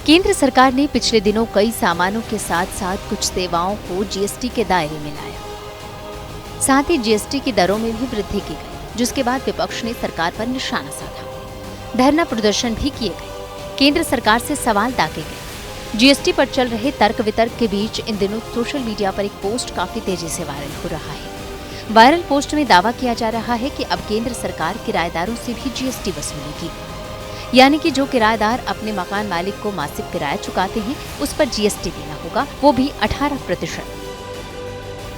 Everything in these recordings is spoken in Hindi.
केंद्र सरकार ने पिछले दिनों कई सामानों के साथ साथ कुछ सेवाओं को जीएसटी के दायरे में लाया। साथ ही जीएसटी की दरों में भी वृद्धि की गई, जिसके बाद विपक्ष ने सरकार पर निशाना साधा। धरना प्रदर्शन भी किए गए, केंद्र सरकार से सवाल दागे गए। जीएसटी पर चल रहे तर्क वितर्क के बीच इन दिनों सोशल मीडिया पर एक पोस्ट काफी तेजी से वायरल हो रहा है। वायरल पोस्ट में दावा किया जा रहा है कि अब केंद्र सरकार किराएदारों से भी जीएसटी वसूलेगी, यानी कि जो किराएदार अपने मकान मालिक को मासिक किराया चुकाते हैं उस पर जीएसटी देना होगा, वो भी 18%।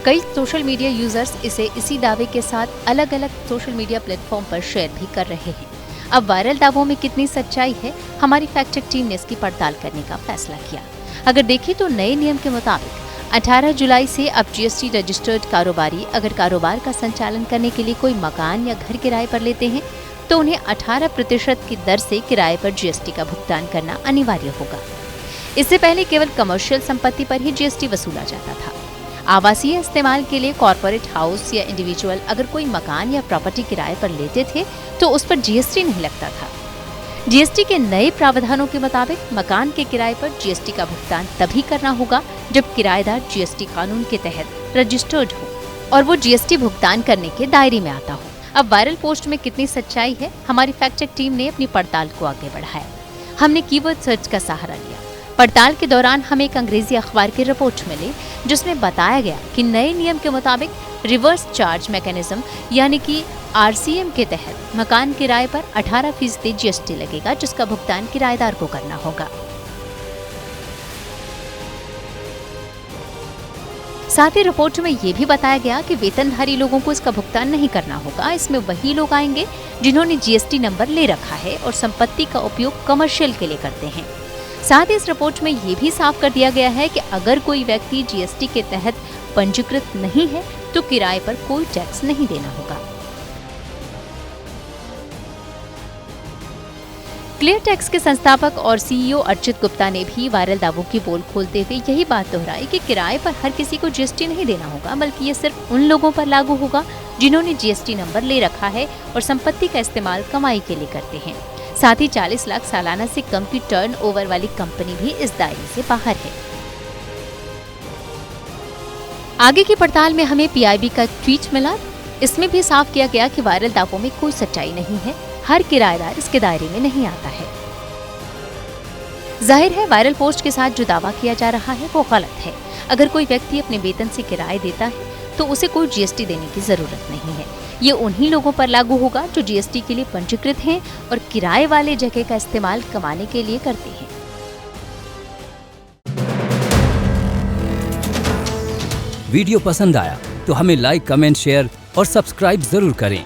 कई सोशल मीडिया यूजर्स इसे इसी दावे के साथ अलग अलग सोशल मीडिया प्लेटफॉर्म पर शेयर भी कर रहे हैं। अब वायरल दावों में कितनी सच्चाई है, हमारी फैक्ट चेक टीम ने इसकी पड़ताल करने का फैसला किया। अगर देखें तो नए नियम के मुताबिक 18 जुलाई से अब जीएसटी रजिस्टर्ड कारोबारी अगर कारोबार का संचालन करने के लिए कोई मकान या घर किराए पर लेते हैं तो उन्हें 18% की दर से किराए पर जीएसटी का भुगतान करना अनिवार्य होगा। इससे पहले केवल कमर्शियल संपत्ति पर ही जीएसटी वसूला जाता था। आवासीय इस्तेमाल के लिए कॉर्पोरेट हाउस या इंडिविजुअल अगर कोई मकान या प्रॉपर्टी किराए पर लेते थे तो उस पर जीएसटी नहीं लगता था। जीएसटी के नए प्रावधानों के मुताबिक मकान के किराए पर जीएसटी का भुगतान तभी करना होगा जब किराएदार जीएसटी कानून के तहत रजिस्टर्ड हो और वो जीएसटी भुगतान करने के दायरे में आता हो। अब वायरल पोस्ट में कितनी सच्चाई है, हमारी फैक्ट चेक टीम ने अपनी पड़ताल को आगे बढ़ाया। हमने कीवर्ड सर्च का सहारा लिया। पड़ताल के दौरान हमें एक अंग्रेजी अखबार की रिपोर्ट मिली जिसमें बताया गया कि नए नियम के मुताबिक रिवर्स चार्ज मैकेनिज्म यानी कि आरसीएम के तहत मकान किराए पर 18% जीएसटी लगेगा, जिसका भुगतान किराएदार को करना होगा। साथ ही रिपोर्ट में ये भी बताया गया कि वेतनधारी लोगों को इसका भुगतान नहीं करना होगा। इसमें वही लोग आएंगे जिन्होंने जीएसटी नंबर ले रखा है और संपत्ति का उपयोग कमर्शियल के लिए करते हैं। साथ ही इस रिपोर्ट में ये भी साफ कर दिया गया है कि अगर कोई व्यक्ति जीएसटी के तहत पंजीकृत नहीं है तो किराए पर कोई टैक्स नहीं देना होगा। क्लियर टैक्स के संस्थापक और सीईओ अर्चित गुप्ता ने भी वायरल दावों की पोल खोलते हुए यही बात दोहराई कि किराए पर हर किसी को जीएसटी नहीं देना होगा, बल्कि ये सिर्फ उन लोगों पर लागू होगा जिन्होंने जीएसटी नंबर ले रखा है और संपत्ति का इस्तेमाल कमाई के लिए करते हैं। साथ ही 40 लाख सालाना से कम की टर्नओवर वाली कंपनी भी इस दायरे से बाहर है। आगे की पड़ताल में हमें पीआईबी का एक ट्वीट मिला। इसमें भी साफ किया गया कि वायरल दावों में कोई सच्चाई नहीं है, हर किराएदार इसके दायरे में नहीं आता है। जाहिर है वायरल पोस्ट के साथ जो दावा किया जा रहा है वो गलत है। अगर कोई व्यक्ति अपने वेतन से किराए देता है तो उसे कोई जीएसटी देने की जरूरत नहीं है। ये उन्हीं लोगों पर लागू होगा जो जीएसटी के लिए पंजीकृत हैं और किराए वाले जगह का इस्तेमाल कमाने के लिए करते हैं। वीडियो पसंद आया तो हमें लाइक, कमेंट, शेयर और सब्सक्राइब जरूर करें।